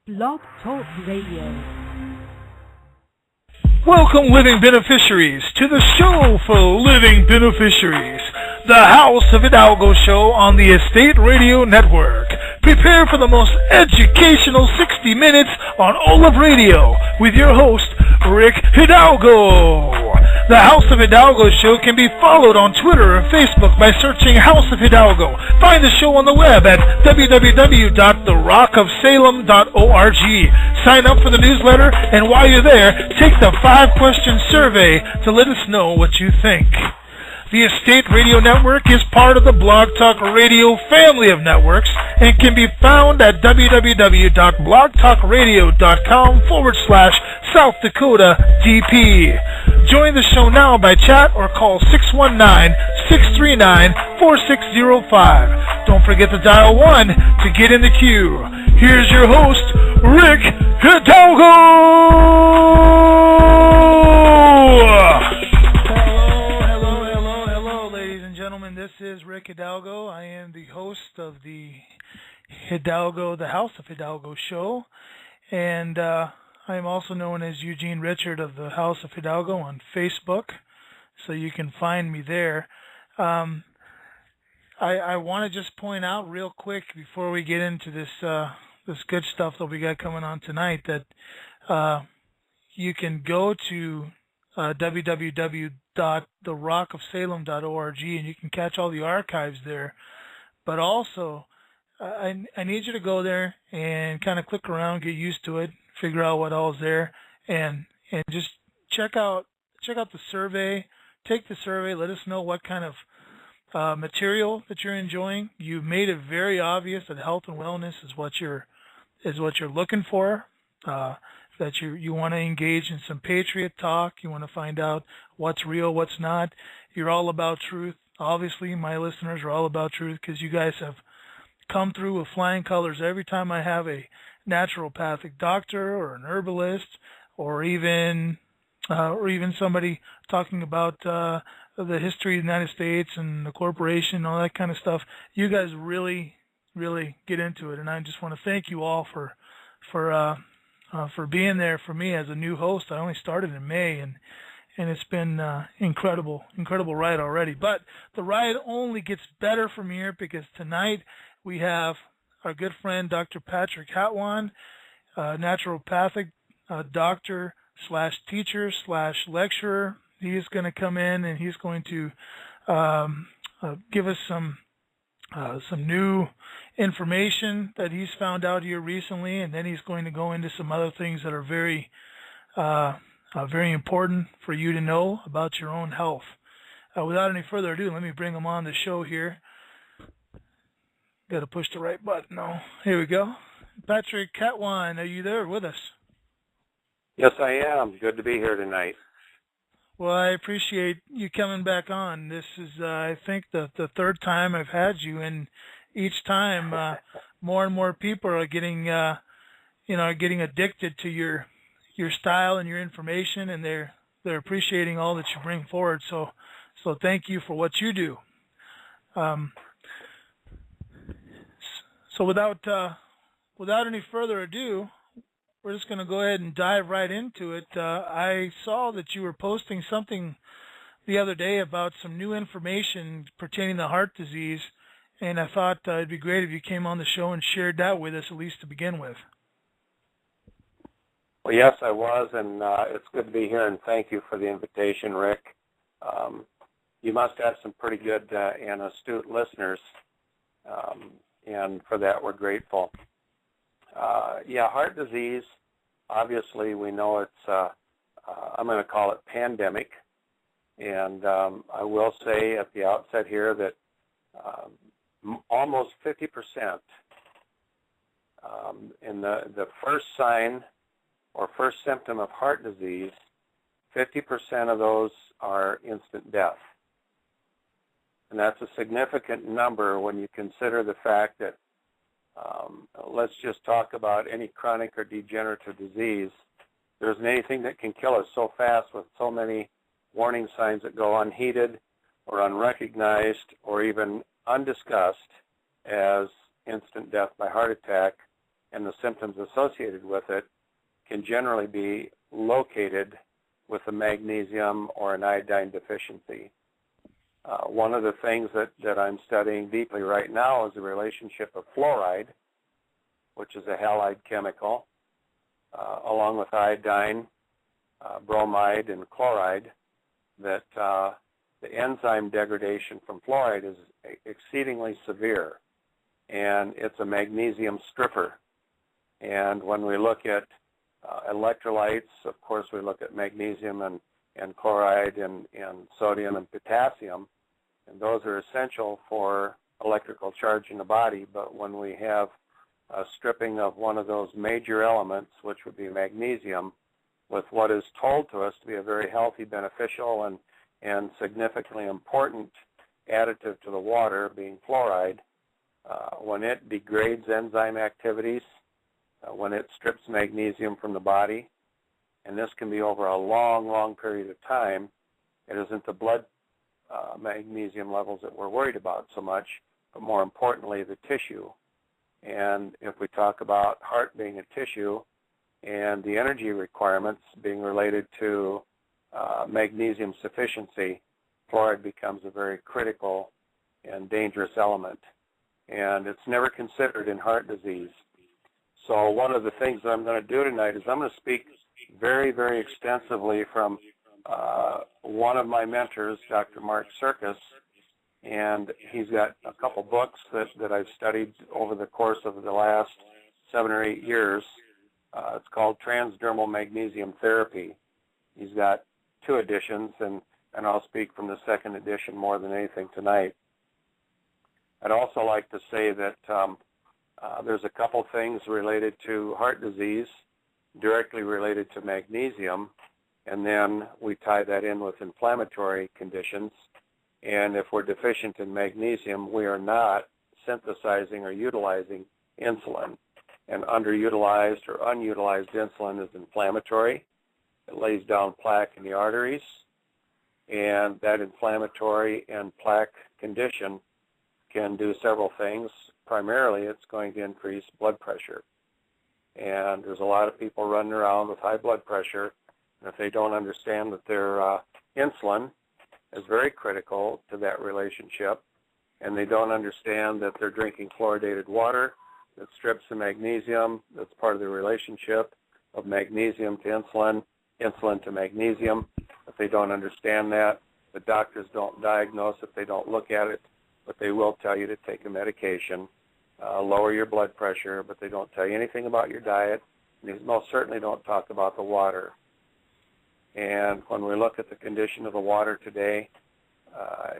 Blog Talk Radio. Welcome, living beneficiaries, to the show for living beneficiaries, the House of Hidalgo show on the Estate Radio Network. Prepare for the most educational 60 minutes on all of radio with your host, Rick Hidalgo. The House of Hidalgo show can be followed on Twitter or Facebook by searching House of Hidalgo. Find the show on the web at www.therockofsalem.org. Sign up for the newsletter, and while you're there, take the 5-question survey to let us know what you think. The Estate Radio Network is part of the Blog Talk Radio family of networks and can be found at www.blogtalkradio.com/South Dakota DP. Join the show now by chat or call 619-639-4605. Don't forget to dial 1 to get in the queue. Here's your host, Rick Hidalgo! Hello, ladies and gentlemen. This is Rick Hidalgo. I am the host of the House of Hidalgo show, and I am also known as Eugene Richard of the House of Hidalgo on Facebook, so you can find me there. I want to just point out real quick before we get into this good stuff that we got coming on tonight that you can go to www.therockofsalem.org and you can catch all the archives there. But also, I need you to go there and kind of click around, get used to it, figure out what all is there, and just check out the survey. Take the survey. Let us know what kind of material that you're enjoying. You've made it very obvious that health and wellness is what you're looking for. That you want to engage in some patriot talk. You want to find out what's real, what's not. You're all about truth. Obviously, my listeners are all about truth because you guys have come through with flying colors every time I have a naturopathic doctor or an herbalist or even somebody talking about the history of the United States and the corporation, all that kind of stuff. You guys really, really get into it, and I just want to thank you all for being there for me as a new host. I only started in May, and it's been incredible ride already. But the ride only gets better from here because tonight we have our good friend Dr. Patrick Hatwan, naturopathic doctor / teacher / lecturer. He is going to come in and he's going to give us some new information that he's found out here recently, and then he's going to go into some other things that are very important for you to know about your own health. Without any further ado, let me bring him on the show here. Got to push the right button. No, here we go. Patrick Hatwan, are you there with us? Yes, I am. Good to be here tonight. Well, I appreciate you coming back on. This is, I think, the third time I've had you, and each time more and more people are getting addicted to your style and your information, and they're appreciating all that you bring forward. So thank you for what you do. So without any further ado, we're just going to go ahead and dive right into it. I saw that you were posting something the other day about some new information pertaining to heart disease, and I thought it'd be great if you came on the show and shared that with us, at least to begin with. Well, yes, I was, and it's good to be here, and thank you for the invitation, Rick. You must have some pretty good and astute listeners, and for that we're grateful. Heart disease, obviously we know it's, I'm going to call it pandemic, and I will say at the outset here that almost 50% in the first sign or first symptom of heart disease, 50% of those are instant death. And that's a significant number when you consider the fact that let's just talk about any chronic or degenerative disease. There isn't anything that can kill us so fast with so many warning signs that go unheeded or unrecognized or even undiscussed as instant death by heart attack and the symptoms associated with it can generally be located with a magnesium or an iodine deficiency. One of the things that I'm studying deeply right now is the relationship of fluoride, which is a halide chemical, along with iodine, bromide, and chloride, that the enzyme degradation from fluoride is exceedingly severe, and it's a magnesium stripper. And when we look at electrolytes, of course, we look at magnesium and chloride and sodium and potassium, and those are essential for electrical charge in the body. But when we have a stripping of one of those major elements, which would be magnesium, with what is told to us to be a very healthy, beneficial, and significantly important additive to the water, being fluoride, when it degrades enzyme activities, when it strips magnesium from the body, and this can be over a long, long period of time, it isn't the blood magnesium levels that we're worried about so much, but more importantly, the tissue. And if we talk about heart being a tissue and the energy requirements being related to magnesium sufficiency, fluoride becomes a very critical and dangerous element. And it's never considered in heart disease. So one of the things that I'm going to do tonight is I'm going to speak very, very extensively from one of my mentors, Dr. Mark Circus, and he's got a couple books that I've studied over the course of the last 7 or 8 years. It's called Transdermal Magnesium Therapy. He's got 2 editions, and I'll speak from the 2nd edition more than anything tonight. I'd also like to say that there's a couple things related to heart disease, directly related to magnesium, and then we tie that in with inflammatory conditions. And if we're deficient in magnesium, we are not synthesizing or utilizing insulin. And underutilized or unutilized insulin is inflammatory. It lays down plaque in the arteries, and that inflammatory and plaque condition can do several things. Primarily, it's going to increase blood pressure. And there's a lot of people running around with high blood pressure, and if they don't understand that their insulin is very critical to that relationship, and they don't understand that they're drinking fluoridated water that strips the magnesium, that's part of the relationship of magnesium to insulin, insulin to magnesium. If they don't understand that, the doctors don't diagnose if they don't look at it, but they will tell you to take a medication, lower your blood pressure, but they don't tell you anything about your diet, and they most certainly don't talk about the water. And when we look at the condition of the water today,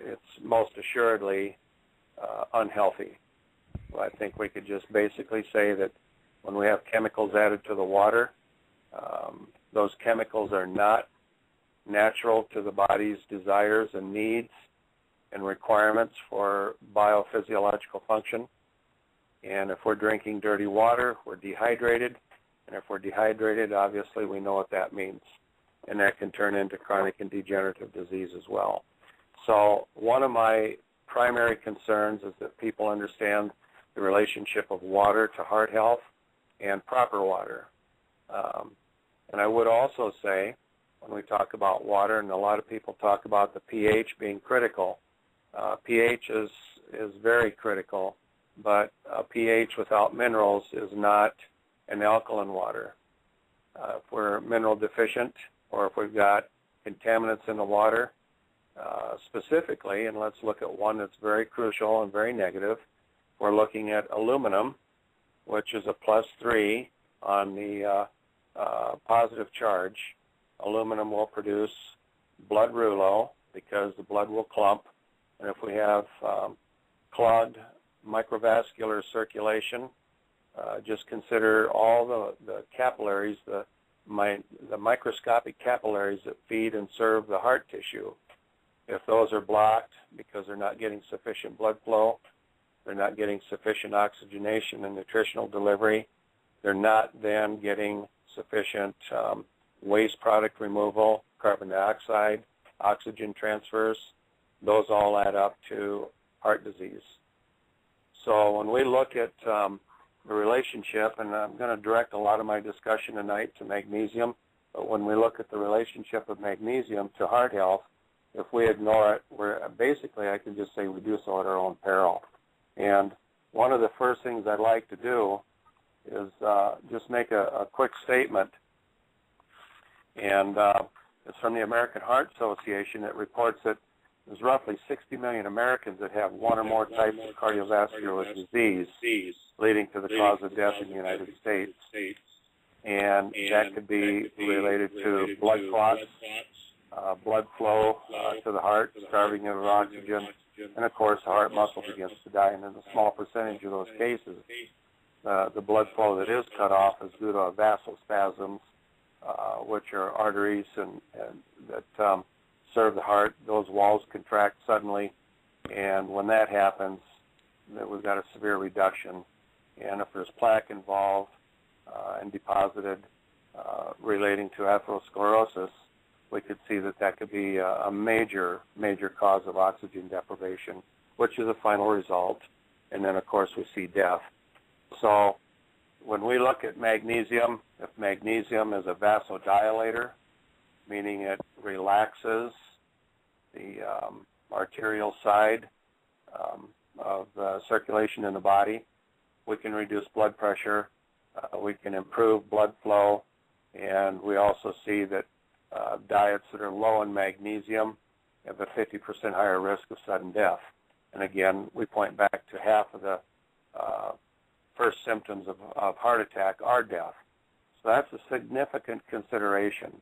it's most assuredly unhealthy. Well, I think we could just basically say that when we have chemicals added to the water, those chemicals are not natural to the body's desires and needs and requirements for biophysiological function. And if we're drinking dirty water, we're dehydrated. And if we're dehydrated, obviously we know what that means. And that can turn into chronic and degenerative disease as well. So one of my primary concerns is that people understand the relationship of water to heart health and proper water. And I would also say, when we talk about water, and a lot of people talk about the pH being critical, pH is very critical, but pH without minerals is not an alkaline water. If we're mineral deficient, or if we've got contaminants in the water, specifically, and let's look at one that's very crucial and very negative, we're looking at aluminum, which is a +3 on the positive charge. Aluminum will produce blood rouleau because the blood will clump, and if we have clogged microvascular circulation, just consider all the capillaries, the microscopic capillaries that feed and serve the heart tissue. If those are blocked because they're not getting sufficient blood flow, they're not getting sufficient oxygenation and nutritional delivery, they're not then getting sufficient waste product removal, carbon dioxide, oxygen transfers, those all add up to heart disease. So when we look at the relationship, and I'm going to direct a lot of my discussion tonight to magnesium, but when we look at the relationship of magnesium to heart health, if we ignore it, we're basically, I can just say we do so at our own peril. And one of the first things I'd like to do is just make a quick statement, and it's from the American Heart Association. It reports that there's roughly 60 million Americans that have one or more types of cardiovascular disease leading to the cause of death in the United States. And that could be related to blood clots, blood flow to the heart, starving it of oxygen, and of course the heart muscle begins to die. And in a small percentage of those cases, the blood flow that is cut off is due to vasospasms, which are arteries and that serve the heart. Those walls contract suddenly, and when that happens, then we've got a severe reduction. And if there's plaque involved and deposited relating to atherosclerosis, we could see that could be a major cause of oxygen deprivation, which is a final result. And then, of course, we see death. So when we look at magnesium, if magnesium is a vasodilator, meaning it relaxes the arterial side of circulation in the body, we can reduce blood pressure, we can improve blood flow, and we also see that diets that are low in magnesium have a 50% higher risk of sudden death. And again, we point back to half of the first symptoms of heart attack are death. So that's a significant consideration.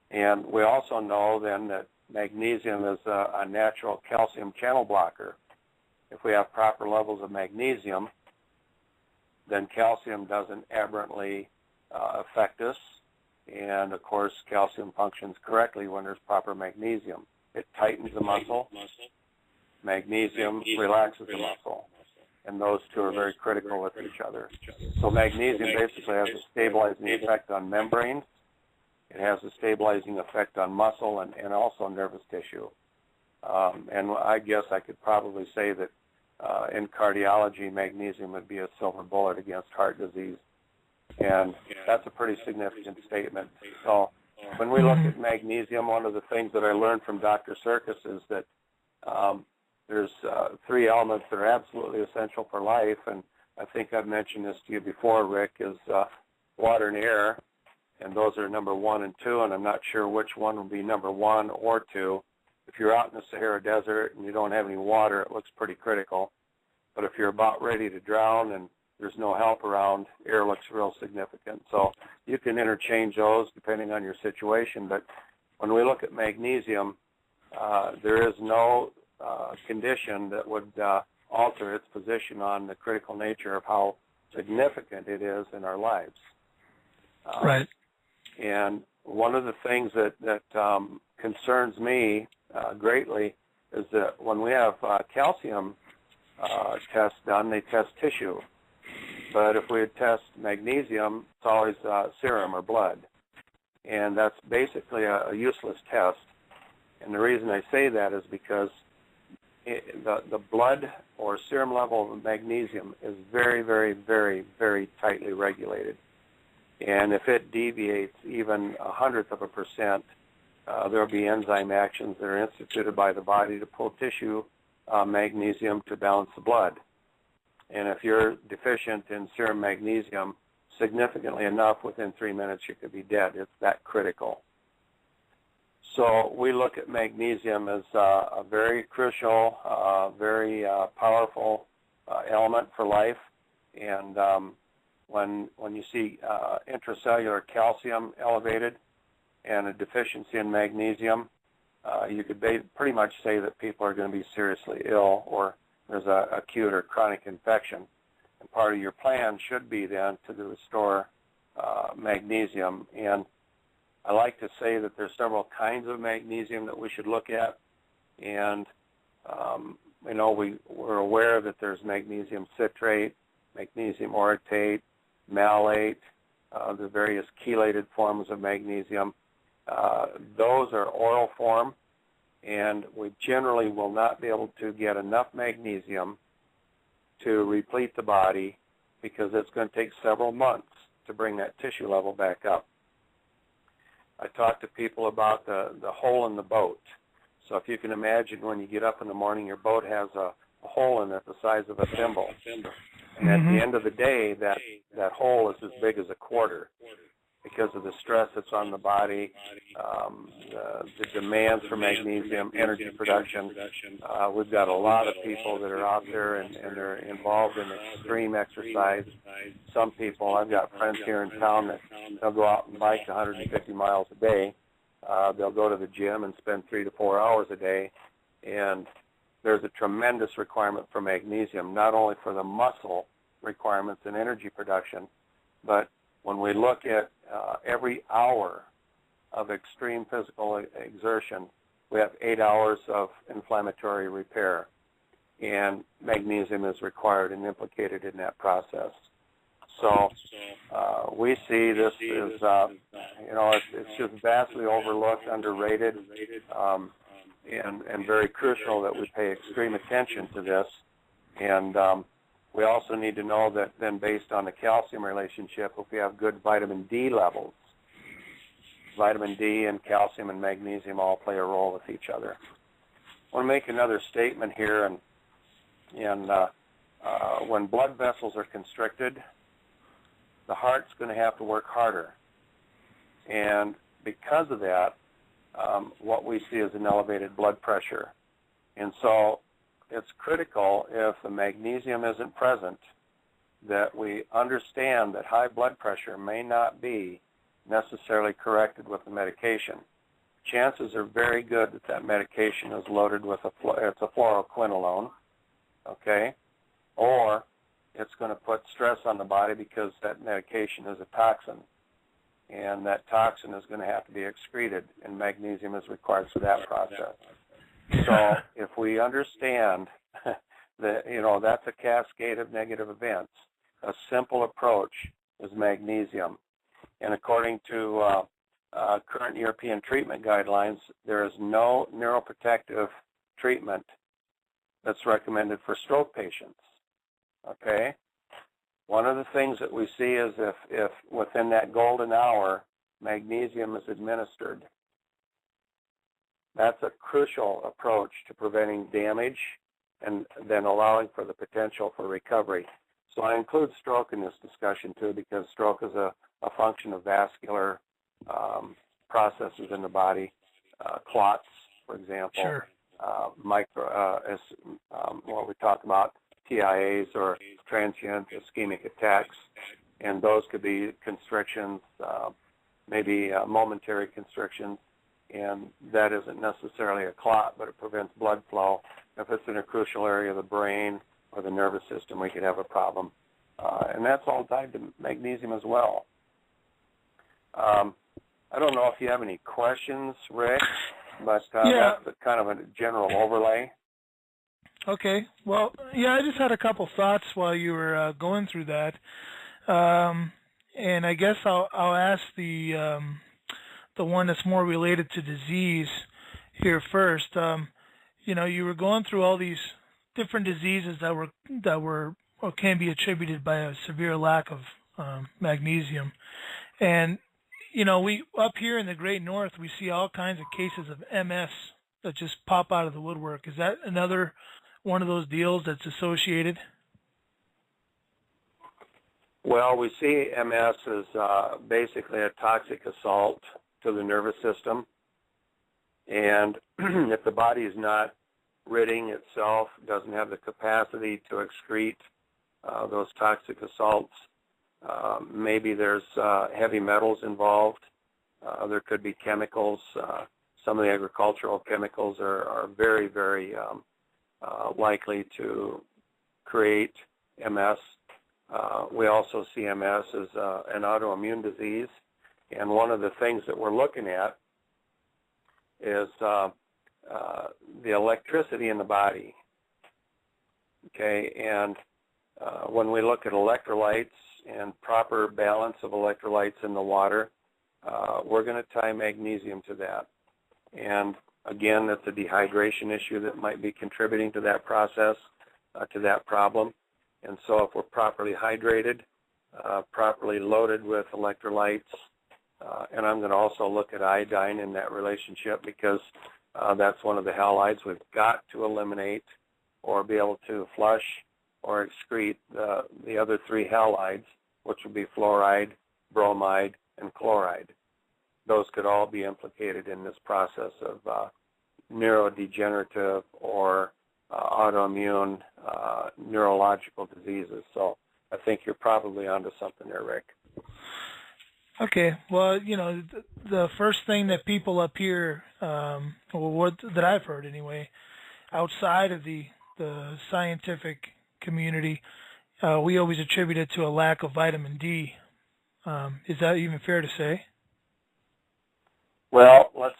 And we also know then that magnesium is a natural calcium channel blocker. If we have proper levels of magnesium, then calcium doesn't aberrantly affect us. And, of course, calcium functions correctly when there's proper magnesium. It tightens the muscle. Magnesium relaxes the muscle. And those two are very critical with each other. So magnesium basically has a stabilizing effect on membranes. It has a stabilizing effect on muscle and also nervous tissue. And I guess I could probably say that in cardiology, magnesium would be a silver bullet against heart disease. And that's a pretty significant statement. So when we look at magnesium, one of the things that I learned from Dr. Circus is that there's three elements that are absolutely essential for life, and I think I've mentioned this to you before, Rick, is water and air, and those are number 1 and 2, and I'm not sure which one will be number 1 or 2. If you're out in the Sahara Desert and you don't have any water, it looks pretty critical. But if you're about ready to drown and there's no help around, air looks real significant. So you can interchange those depending on your situation. But when we look at magnesium, there is no condition that would alter its position on the critical nature of how significant it is in our lives. Right. And one of the things that concerns me greatly is that when we have calcium tests done, they test tissue. But if we would test magnesium, it's always serum or blood. And that's basically a useless test. And the reason I say that is because the blood or serum level of magnesium is very, very, very, very tightly regulated. And if it deviates even 0.1%, there will be enzyme actions that are instituted by the body to pull tissue magnesium to balance the blood. And if you're deficient in serum magnesium significantly enough, within 3 minutes you could be dead. It's that critical. So we look at magnesium as a very crucial, very powerful element for life. And when you see intracellular calcium elevated and a deficiency in magnesium, you could pretty much say that people are going to be seriously ill, or there's an acute or chronic infection. And part of your plan should be then to restore magnesium. And I like to say that there's several kinds of magnesium that we should look at. And, we're aware that there's magnesium citrate, magnesium orotate, malate, the various chelated forms of magnesium. Those are oral form, and we generally will not be able to get enough magnesium to replete the body because it's going to take several months to bring that tissue level back up. I talk to people about the hole in the boat. So if you can imagine, when you get up in the morning, your boat has a hole in it the size of a thimble. And at the end of the day, that hole is as big as a quarter because of the stress that's on the body, the demands for magnesium, energy production. We've got a lot of people that are out there and they're involved in extreme exercise. Some people, I've got friends here in town that they'll go out and bike 150 miles a day. They'll go to the gym and spend 3 to 4 hours a day, and there's a tremendous requirement for magnesium, not only for the muscle requirements and energy production, but when we look at every hour of extreme physical exertion, we have 8 hours of inflammatory repair, and magnesium is required and implicated in that process. So we see this as, it's just vastly overlooked, underrated, and very crucial that we pay extreme attention to this. And we also need to know that then, based on the calcium relationship, if we have good vitamin D levels, vitamin D and calcium and magnesium all play a role with each other. I want to make another statement here, and when blood vessels are constricted, the heart's going to have to work harder. And because of that, what we see is an elevated blood pressure. And so it's critical, if the magnesium isn't present, that we understand that high blood pressure may not be necessarily corrected with the medication. Chances are very good that that medication is loaded with it's a fluoroquinolone, okay? Or it's going to put stress on the body because that medication is a toxin, and that toxin is going to have to be excreted, and magnesium is required for that process. So if we understand that, that's a cascade of negative events, a simple approach is magnesium. And according to current European treatment guidelines, there is no neuroprotective treatment that's recommended for stroke patients. Okay? One of the things that we see is if within that golden hour magnesium is administered, that's a crucial approach to preventing damage and then allowing for the potential for recovery. So I include stroke in this discussion too, because stroke is a function of vascular processes in the body, clots, for example, Sure. What we talk about, TIAs or transient ischemic attacks, and those could be constrictions, maybe momentary constrictions, and that isn't necessarily a clot, but it prevents blood flow. If it's in a crucial area of the brain or the nervous system, we could have a problem. And that's all tied to magnesium as well. I don't know if you have any questions, Rick, but that's kind of a general overlay. Okay. Well, yeah, I just had a couple thoughts while you were going through that, and I guess I'll ask the one that's more related to disease here first. You were going through all these different diseases that were or can be attributed by a severe lack of magnesium, and we up here in the Great North, we see all kinds of cases of MS that just pop out of the woodwork. Is that another one of those deals that's associated? Well, we see MS as basically a toxic assault to the nervous system, and if the body is not ridding itself, doesn't have the capacity to excrete those toxic assaults, maybe there's heavy metals involved. There could be chemicals. Some of the agricultural chemicals are very, very likely to create MS. We also see MS as an autoimmune disease, and one of the things that we're looking at is the electricity in the body. Okay, and when we look at electrolytes and proper balance of electrolytes in the water, we're going to tie magnesium to that. And again, that's a dehydration issue that might be contributing to that process, to that problem. And so if we're properly hydrated, properly loaded with electrolytes, and I'm going to also look at iodine in that relationship because that's one of the halides we've got to eliminate or be able to flush or excrete the other three halides, which would be fluoride, bromide, and chloride. Those could all be implicated in this process of neurodegenerative or autoimmune neurological diseases. So I think you're probably onto something there, Rick. Okay. Well, the first thing that people up here, that I've heard anyway, outside of the scientific community, we always attribute it to a lack of vitamin D. Is that even fair to say? Well, let's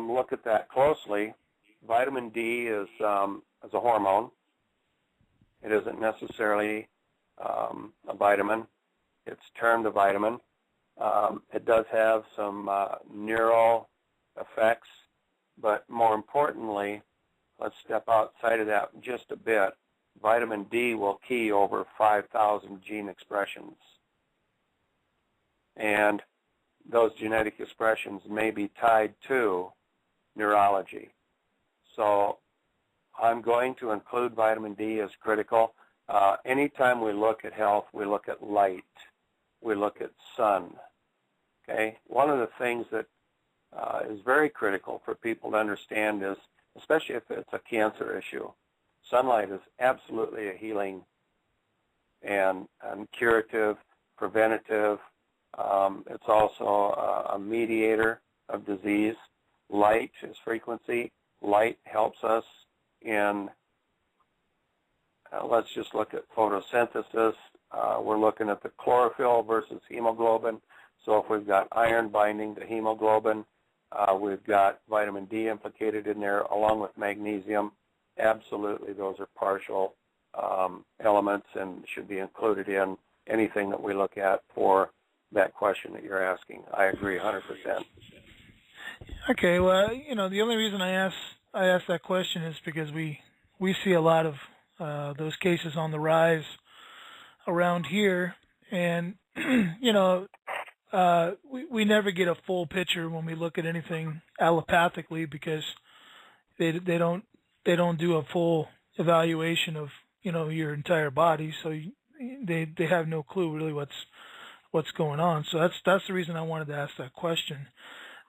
look at that closely. Vitamin D is a hormone. It isn't necessarily a vitamin. It's termed a vitamin. It does have some neural effects, but more importantly, let's step outside of that just a bit. Vitamin D will key over 5,000 gene expressions. And those genetic expressions may be tied to neurology. So I'm going to include vitamin D as critical. Anytime we look at health, we look at light. We look at sun. Okay? One of the things that is very critical for people to understand is, especially if it's a cancer issue, sunlight is absolutely a healing and curative, preventative. It's also a mediator of disease. Light is frequency. Light helps us in, let's just look at photosynthesis. We're looking at the chlorophyll versus hemoglobin. So if we've got iron binding to hemoglobin, we've got vitamin D implicated in there along with magnesium. Absolutely, those are partial elements and should be included in anything that we look at for that question that you're asking. I agree 100%. Okay, well, the only reason I asked that question is because we see a lot of those cases on the rise around here, and we never get a full picture when we look at anything allopathically because they don't do a full evaluation of your entire body, so they have no clue really what's going on. So that's the reason I wanted to ask that question.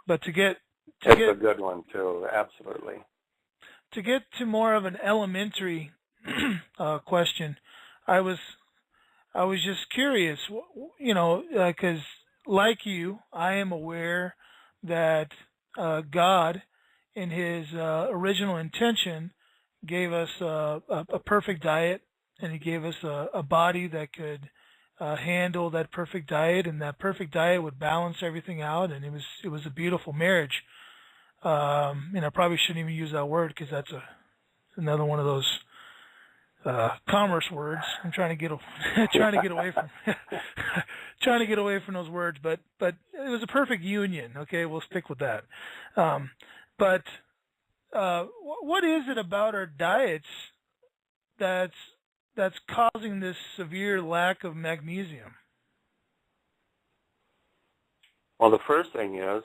But it's a good one too, absolutely. To get to more of an elementary question, I was just curious, because like you, I am aware that God, in His original intention, gave us a perfect diet, and He gave us a body that could handle that perfect diet, and that perfect diet would balance everything out, and it was a beautiful marriage. And I probably shouldn't even use that word because that's another one of those commerce words. I'm trying to get away from those words, but it was a perfect union. Okay, we'll stick with that. But what is it about our diets that's causing this severe lack of magnesium? Well, the first thing is,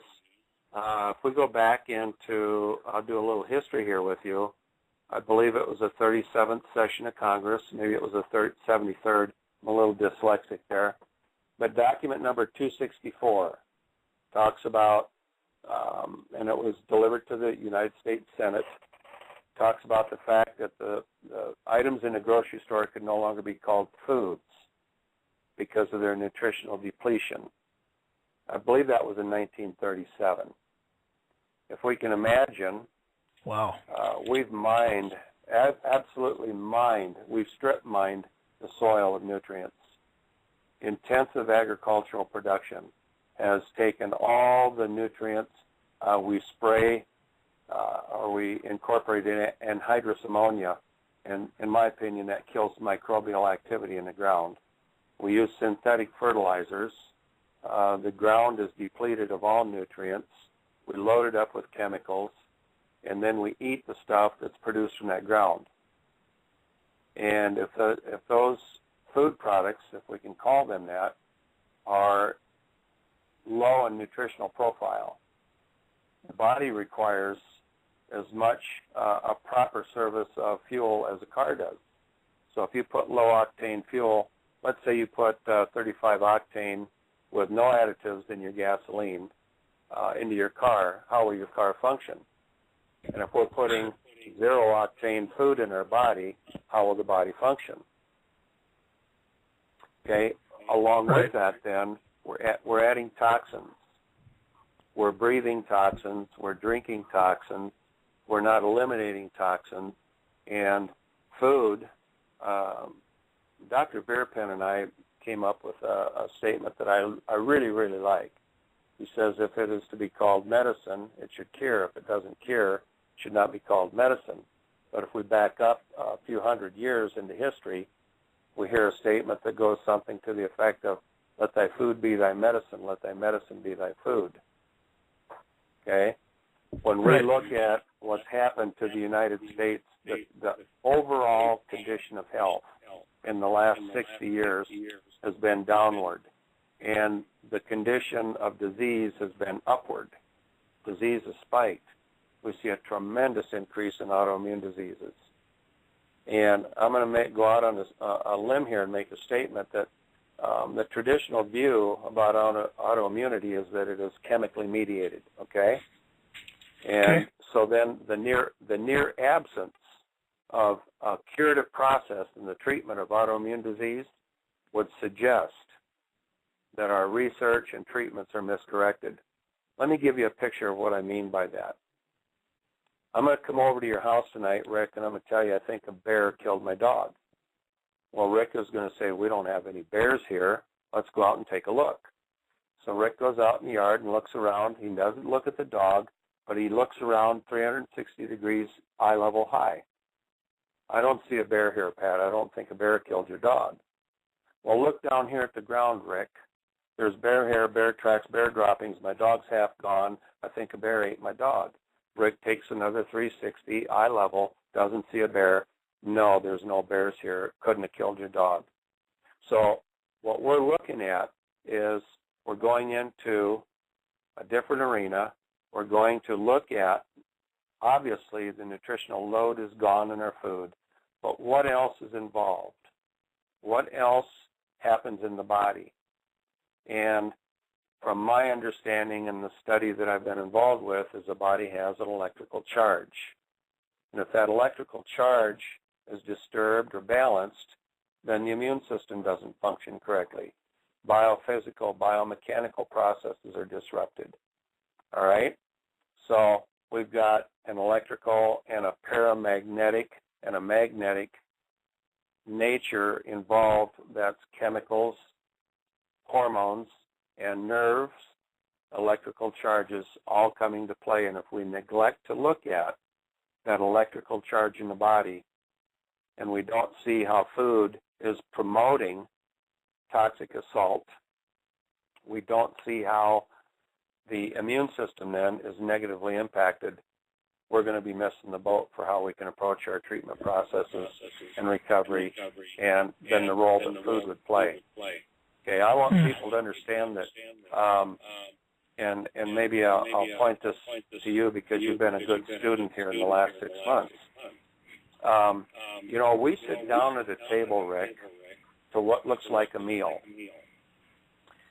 if we go back into, I'll do a little history here with you. I believe it was the 37th session of Congress. Maybe it was the 73rd. I'm a little dyslexic there. But document number 264 talks about, and it was delivered to the United States Senate, talks about the fact that the items in the grocery store could no longer be called foods because of their nutritional depletion. I believe that was in 1937. If we can imagine, wow, we've mined, absolutely mined, we've strip mined the soil of nutrients. Intensive agricultural production has taken all the nutrients we spray or we incorporate in anhydrous ammonia, and in my opinion, that kills microbial activity in the ground. We use synthetic fertilizers. The ground is depleted of all nutrients. We load it up with chemicals, and then we eat the stuff that's produced from that ground. And if those food products, if we can call them that, are low in nutritional profile, the body requires as much a proper service of fuel as a car does. So if you put low-octane fuel, let's say you put 35 octane with no additives in your gasoline into your car, how will your car function? And if we're putting zero-octane food in our body, how will the body function? Okay, along with that then, we're adding toxins. We're breathing toxins, we're drinking toxins, we're not eliminating toxins, and food, Dr. Beerpen and I came up with a statement that I really, really like. He says if it is to be called medicine, it should cure. If it doesn't cure, it should not be called medicine. But if we back up a few hundred years into history, we hear a statement that goes something to the effect of, let thy food be thy medicine, let thy medicine be thy food. Okay? When we look at what's happened to the United States, the overall condition of health in the last 60 years has been downward, and the condition of disease has been upward. Disease has spiked. We see a tremendous increase in autoimmune diseases. And I'm going to go out on a limb here and make a statement that the traditional view about autoimmunity is that it is chemically mediated, okay? And so then the near absence of a curative process in the treatment of autoimmune disease would suggest that our research and treatments are misdirected. Let me give you a picture of what I mean by that. I'm going to come over to your house tonight, Rick, and I'm going to tell you I think a bear killed my dog. Well, Rick is going to say, we don't have any bears here. Let's go out and take a look. So Rick goes out in the yard and looks around. He doesn't look at the dog, but he looks around 360 degrees eye level high. I don't see a bear here, Pat. I don't think a bear killed your dog. Well, look down here at the ground, Rick. There's bear hair, bear tracks, bear droppings. My dog's half gone. I think a bear ate my dog. Rick takes another 360, eye level, doesn't see a bear. No, there's no bears here. Couldn't have killed your dog. So what we're looking at is we're going into a different arena. We're going to look at, obviously, the nutritional load is gone in our food, but what else is involved? What else happens in the body? And from my understanding and the study that I've been involved with is the body has an electrical charge. And if that electrical charge is disturbed or balanced, then the immune system doesn't function correctly. Biophysical, biomechanical processes are disrupted. All right? So we've got an electrical and a paramagnetic and a magnetic nature involved. That's chemicals, hormones, and nerves, electrical charges all coming to play. And if we neglect to look at that electrical charge in the body and we don't see how food is promoting toxic assault, we don't see how the immune system then is negatively impacted, we're going to be missing the boat for how we can approach our treatment processes and recovery and then the role that food would play. Okay, I want people to understand that, and maybe I'll point this to you because you've been a good student here in the last 6 months. You know, we sit down at a table, Rick, to what looks like a meal.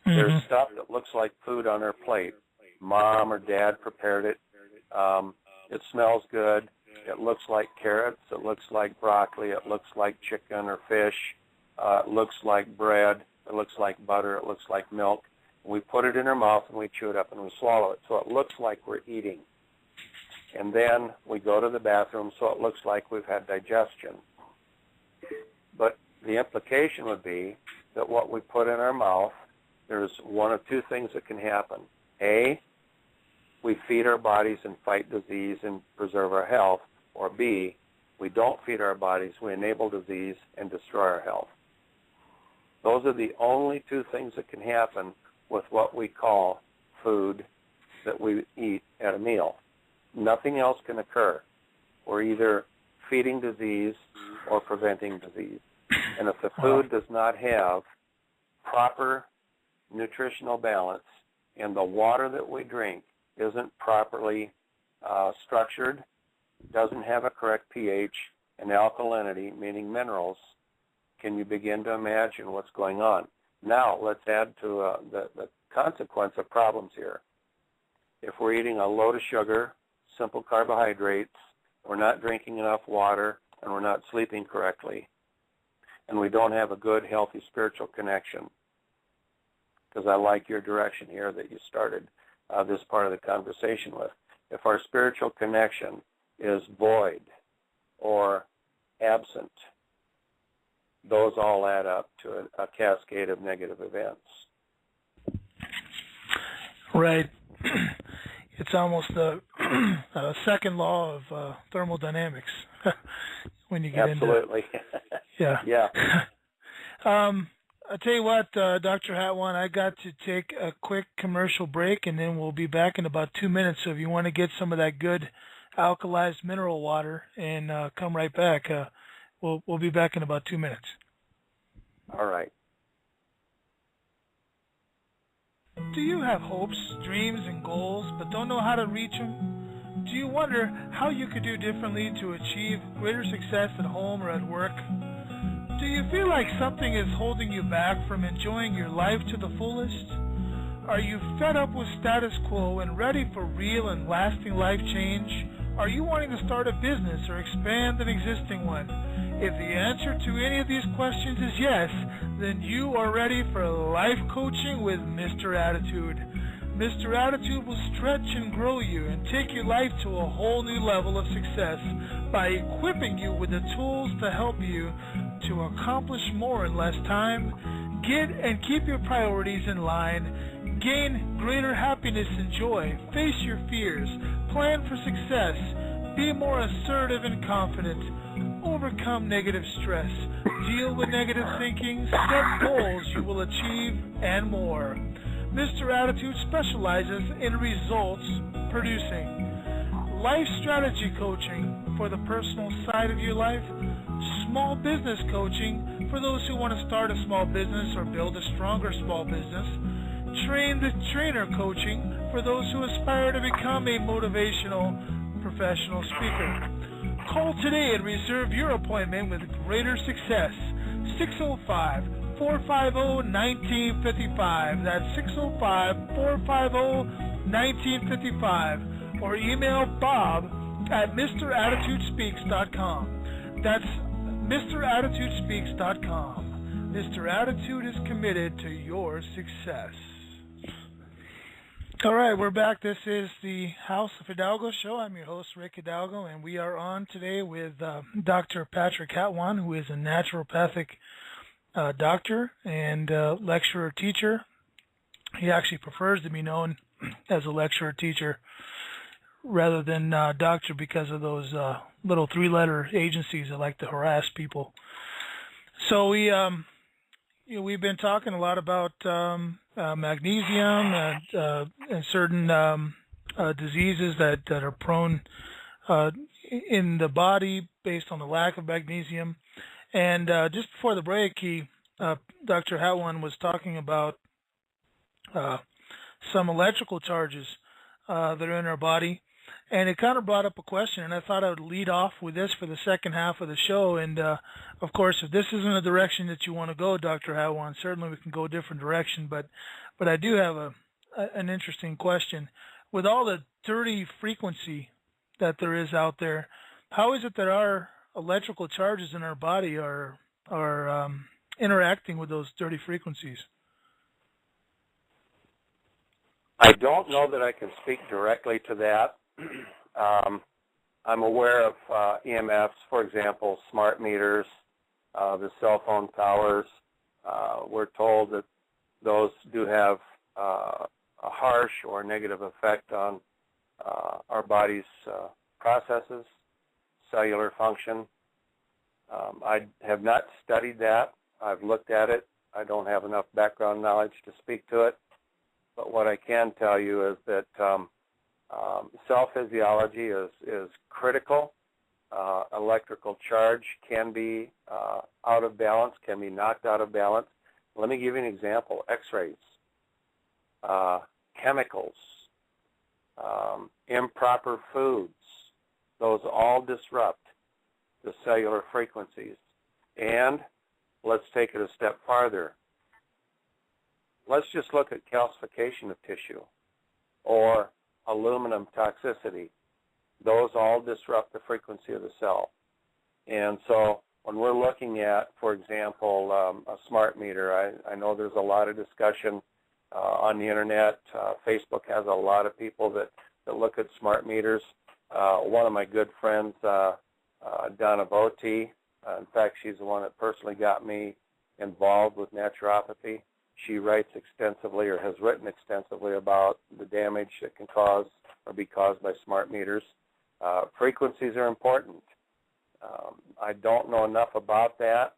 There's stuff that looks like food on our plate. Mom or Dad prepared it. It smells good. It looks like carrots. It looks like broccoli. It looks like chicken or fish. It looks like bread. It looks like butter. It looks like milk. We put it in our mouth and we chew it up and we swallow it. So it looks like we're eating. And then we go to the bathroom so it looks like we've had digestion. But the implication would be that what we put in our mouth, there's one of two things that can happen. A, we feed our bodies and fight disease and preserve our health. Or B, we don't feed our bodies, we enable disease and destroy our health. Those are the only two things that can happen with what we call food that we eat at a meal. Nothing else can occur. We're either feeding disease or preventing disease. And if the food does not have proper nutritional balance and the water that we drink isn't properly structured, doesn't have a correct pH and alkalinity, meaning minerals, can you begin to imagine what's going on? Now, let's add to the consequence of problems here. If we're eating a load of sugar, simple carbohydrates, we're not drinking enough water, and we're not sleeping correctly, and we don't have a good, healthy spiritual connection, because I like your direction here that you started this part of the conversation with. If our spiritual connection is void or absent, those all add up to a cascade of negative events. Right. It's almost a second law of thermodynamics when you get Absolutely. into it. Yeah. Yeah. I'll tell you what, Dr. Hatwan, I got to take a quick commercial break, and then we'll be back in about 2 minutes. So if you want to get some of that good alkalized mineral water and come right back, we'll be back in about 2 minutes. All right. Do you have hopes, dreams, and goals, but don't know how to reach them? Do you wonder how you could do differently to achieve greater success at home or at work? Do you feel like something is holding you back from enjoying your life to the fullest? Are you fed up with status quo and ready for real and lasting life change? Are you wanting to start a business or expand an existing one? If the answer to any of these questions is yes, then you are ready for life coaching with Mr. Attitude. Mr. Attitude will stretch and grow you and take your life to a whole new level of success by equipping you with the tools to help you to accomplish more in less time, get and keep your priorities in line, gain greater happiness and joy, face your fears, plan for success, be more assertive and confident, overcome negative stress, deal with negative thinking, set goals you will achieve, and more. Mr. Attitude specializes in results producing. Life strategy coaching for the personal side of your life, small business coaching for those who want to start a small business or build a stronger small business, train the trainer coaching for those who aspire to become a motivational professional speaker. Call today and reserve your appointment with greater success. 605-450-1955. That's 605-450-1955. Or email Bob at MrAttitudespeaks.com. That's MrAttitudespeaks.com. Mr. Attitude is committed to your success. All right, we're back. This is the House of Hidalgo show. I'm your host, Rick Hidalgo, and we are on today with Dr. Patrick Hatwan, who is a naturopathic doctor and lecturer-teacher. He actually prefers to be known as a lecturer-teacher rather than doctor because of those little three-letter agencies that like to harass people. So we've been talking a lot about magnesium and certain diseases that are prone in the body based on the lack of magnesium. And just before the break, Dr. Hatwan was talking about some electrical charges that are in our body. And it kind of brought up a question, and I thought I would lead off with this for the second half of the show. And, of course, if this isn't a direction that you want to go, Dr. Hatwan, certainly we can go a different direction. But I do have an interesting question. With all the dirty frequency that there is out there, how is it that our electrical charges in our body are interacting with those dirty frequencies? I don't know that I can speak directly to that. I'm aware of EMFs, for example, smart meters, the cell phone towers. We're told that those do have a harsh or negative effect on our body's processes, cellular function. I have not studied that. I've looked at it. I don't have enough background knowledge to speak to it. But what I can tell you is that cell physiology is critical electrical charge can be out of balance, can be knocked out of balance. Let me give you an example. X-rays, chemicals, improper foods, those all disrupt the cellular frequencies. And let's take it a step farther. Let's just look at calcification of tissue or aluminum toxicity. Those all disrupt the frequency of the cell. And so when we're looking at, for example, a smart meter, I know there's a lot of discussion on the internet. Facebook has a lot of people that look at smart meters. One of my good friends, Donna Voti, in fact, she's the one that personally got me involved with naturopathy. She writes extensively, or has written extensively, about the damage that can cause or be caused by smart meters. Frequencies are important. I don't know enough about that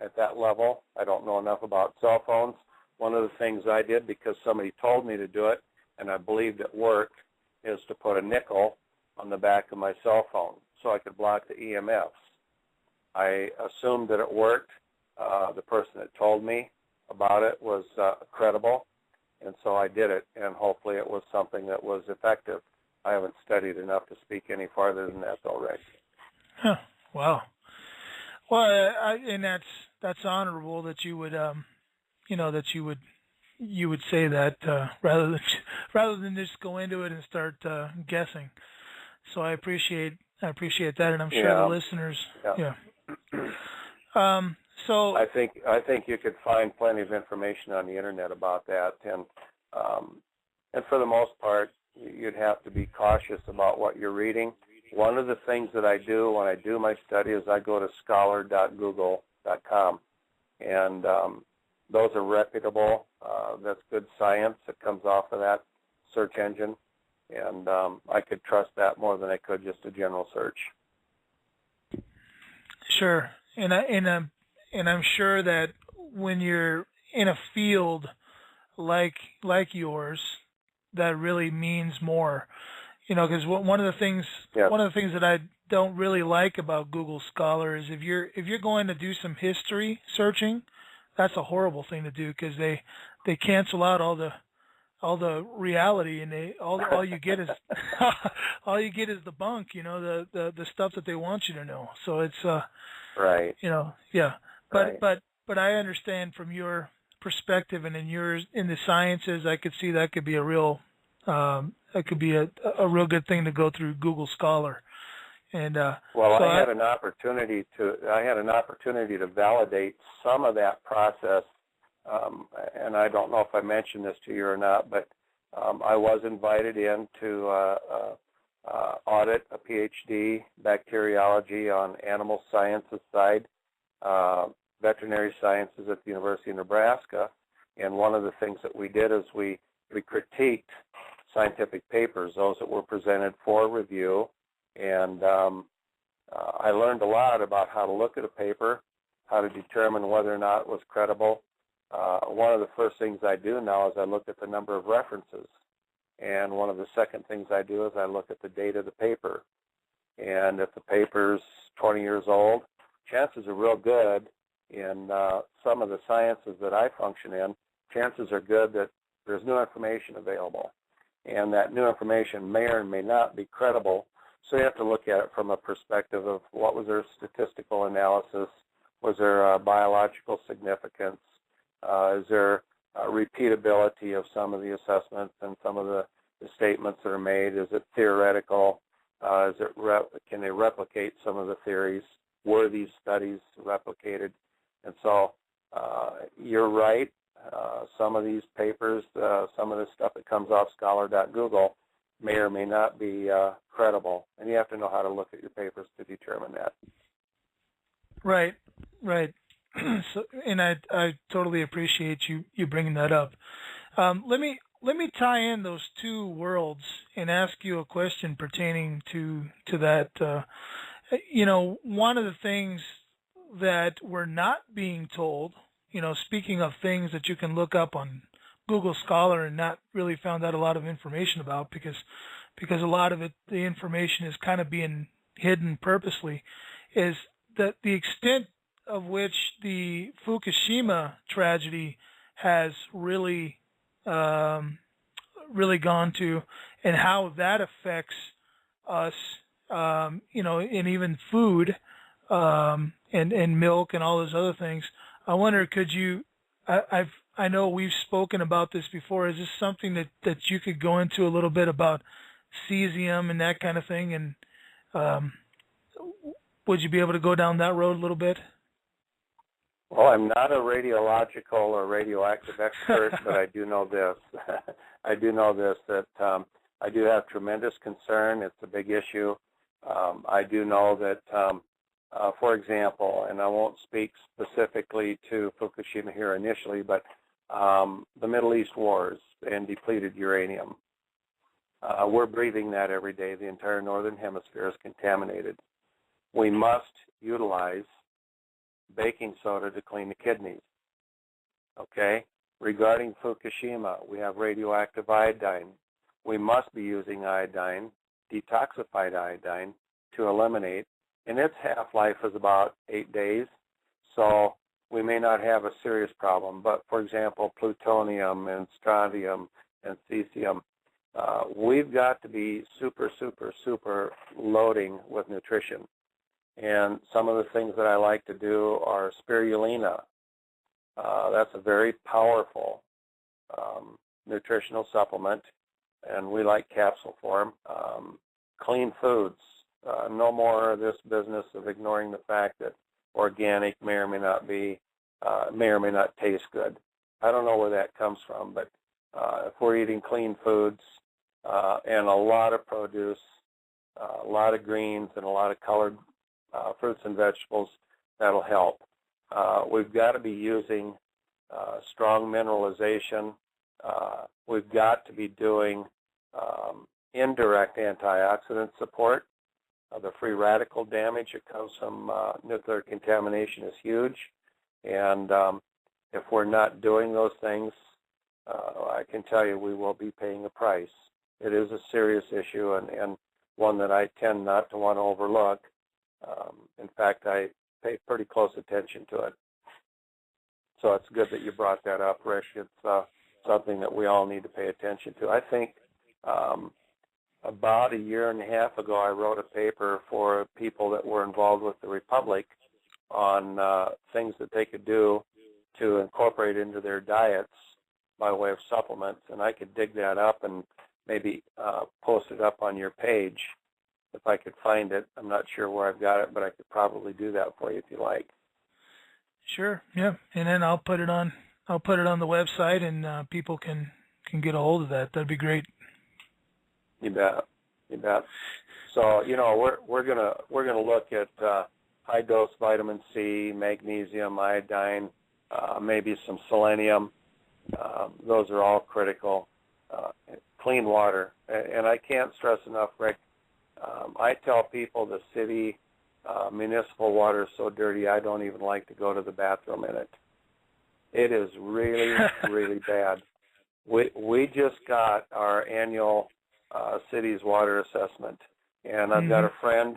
at that level. I don't know enough about cell phones. One of the things I did, because somebody told me to do it, and I believed it worked, is to put a nickel on the back of my cell phone so I could block the EMFs. I assumed that it worked. The person that told me about it was credible, and so I did it, and hopefully it was something that was effective. I haven't studied enough to speak any farther than that, though, Rick. Huh. Wow. Well, and that's honorable that you would, that you would say that rather than just go into it and start guessing. So I appreciate that, and I'm sure the listeners. Yeah. So I think you could find plenty of information on the internet about that, and for the most part, you'd have to be cautious about what you're reading. One of the things that I do when I do my study is I go to scholar.google.com, and those are reputable. That's good science that comes off of that search engine, and I could trust that more than I could just a general search. Sure, and I'm sure that when you're in a field like yours, that really means more. Because one of the things that I don't really like about Google Scholar is if you're going to do some history searching, that's a horrible thing to do, because they cancel out all the reality, and all you get is all you get is the bunk, the stuff that they want you to know. So it's right. Yeah. But right. but I understand from your perspective, and in the sciences, I could see that could be a real real good thing to go through Google Scholar. And I had an opportunity to validate some of that process, and I don't know if I mentioned this to you or not, but I was invited in to audit a PhD bacteriology on animal sciences side, veterinary sciences at the University of Nebraska, and one of the things that we did is we critiqued scientific papers, those that were presented for review, and I learned a lot about how to look at a paper, how to determine whether or not it was credible. One of the first things I do now is I look at the number of references, and one of the second things I do is I look at the date of the paper. And if the paper's 20 years old, chances are real good in some of the sciences that I function in, chances are good that there's new information available, and that new information may or may not be credible. So you have to look at it from a perspective of what was their statistical analysis, was there biological significance, is there repeatability of some of the assessments and some of the statements that are made, is it theoretical, can they replicate some of the theories, were these studies replicated? And so you're right, some of these papers, some of the stuff that comes off scholar.google may or may not be credible, and you have to know how to look at your papers to determine that. Right. So, and I totally appreciate you bringing that up. Let me tie in those two worlds and ask you a question pertaining to that. One of the things that we're not being told, speaking of things that you can look up on Google Scholar and not really found out a lot of information about, because a lot of it, the information is kind of being hidden purposely, is that the extent of which the Fukushima tragedy has really really gone to, and how that affects us, and even food, and milk and all those other things. I wonder, could you? I know we've spoken about this before. Is this something that you could go into a little bit about cesium and that kind of thing? And would you be able to go down that road a little bit? Well, I'm not a radiological or radioactive expert, but I do know this. I do know this, that I do have tremendous concern. It's a big issue. I do know that, for example, and I won't speak specifically to Fukushima here initially, but the Middle East wars and depleted uranium. We're breathing that every day. The entire northern hemisphere is contaminated. We must utilize baking soda to clean the kidneys. Okay? Regarding Fukushima, we have radioactive iodine. We must be using iodine, detoxified iodine, to eliminate, and its half-life is about 8 days, so we may not have a serious problem. But, for example, plutonium and strontium and cesium, we've got to be super, super, super loading with nutrition. And some of the things that I like to do are spirulina. That's a very powerful nutritional supplement, and we like capsule form. Clean foods. No more of this business of ignoring the fact that organic may or may not taste good. I don't know where that comes from, but if we're eating clean foods and a lot of produce, a lot of greens, and a lot of colored fruits and vegetables, that'll help. We've got to be using strong mineralization. We've got to be doing indirect antioxidant support. The free radical damage that comes from nuclear contamination is huge. And if we're not doing those things, I can tell you we will be paying a price. It is a serious issue, and one that I tend not to want to overlook. In fact, I pay pretty close attention to it. So it's good that you brought that up, Rich. It's something that we all need to pay attention to. I think about a year and a half ago, I wrote a paper for people that were involved with the Republic on things that they could do to incorporate into their diets by way of supplements, and I could dig that up and maybe post it up on your page if I could find it. I'm not sure where I've got it, but I could probably do that for you if you like. Sure, yeah, and then I'll put it on the website, and people can get a hold of that. That'd be great. You bet. You bet. So, we're gonna look at high dose vitamin C, magnesium, iodine, maybe some selenium. Those are all critical. Clean water, and I can't stress enough, Rick. I tell people the city municipal water is so dirty I don't even like to go to the bathroom in it. It is really, really bad. We just got our annual city's water assessment, and I've got a friend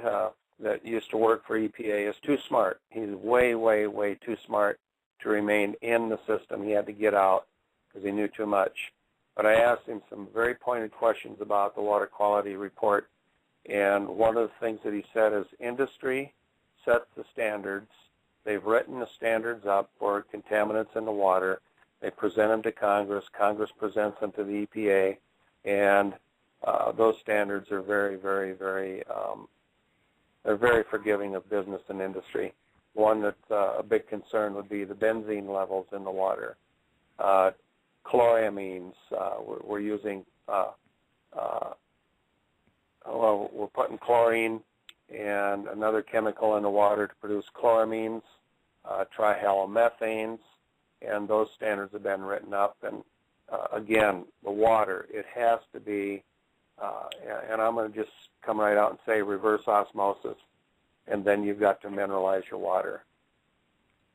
that used to work for EPA. Is too smart. He's way, way, way too smart to remain in the system. He had to get out because he knew too much. But I asked him some very pointed questions about the water quality report, and one of the things that he said is industry sets the standards. They've written the standards up for contaminants in the water. They present them to Congress. Congress presents them to the EPA, and those standards are very, very, very, they're very forgiving of business and industry. One that's a big concern would be the benzene levels in the water. Chloramines, we're using, we're putting chlorine and another chemical in the water to produce chloramines, trihalomethanes, and those standards have been written up. And again, the water, it has to be, and I'm going to just come right out and say reverse osmosis, and then you've got to mineralize your water.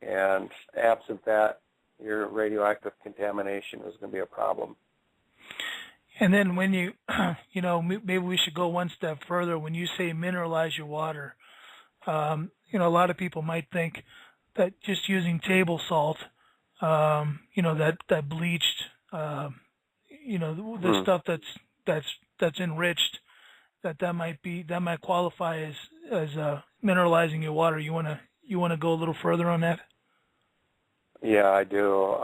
And absent that, your radioactive contamination is going to be a problem. And then when you, maybe we should go one step further. When you say mineralize your water, a lot of people might think that just using table salt, that bleached, the stuff that's enriched, that might qualify as mineralizing your water. You wanna go a little further on that? Yeah, I do.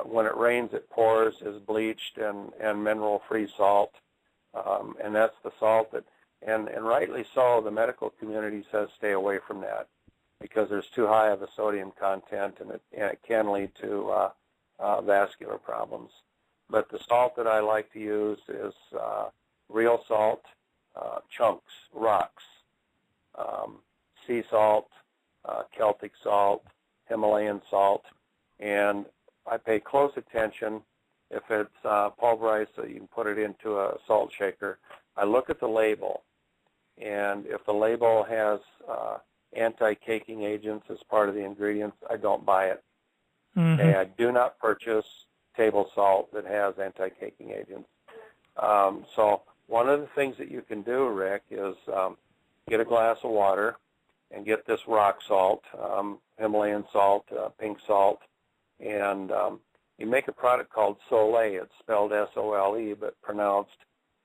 When it rains, it pours is bleached and mineral-free salt, and that's the salt that, and rightly so, the medical community says stay away from that because there's too high of a sodium content, and it can lead to vascular problems. But the salt that I like to use is real salt, chunks, rocks, sea salt, Celtic salt, Himalayan salt, and I pay close attention if it's pulverized so you can put it into a salt shaker. I look at the label, and if the label has anti-caking agents as part of the ingredients, I don't buy it. Mm-hmm. Okay, I do not purchase table salt that has anti-caking agents. So one of the things that you can do, Rick, is get a glass of water and get this rock salt, Himalayan salt, pink salt, and you make a product called Soleil. It's spelled S-O-L-E, but pronounced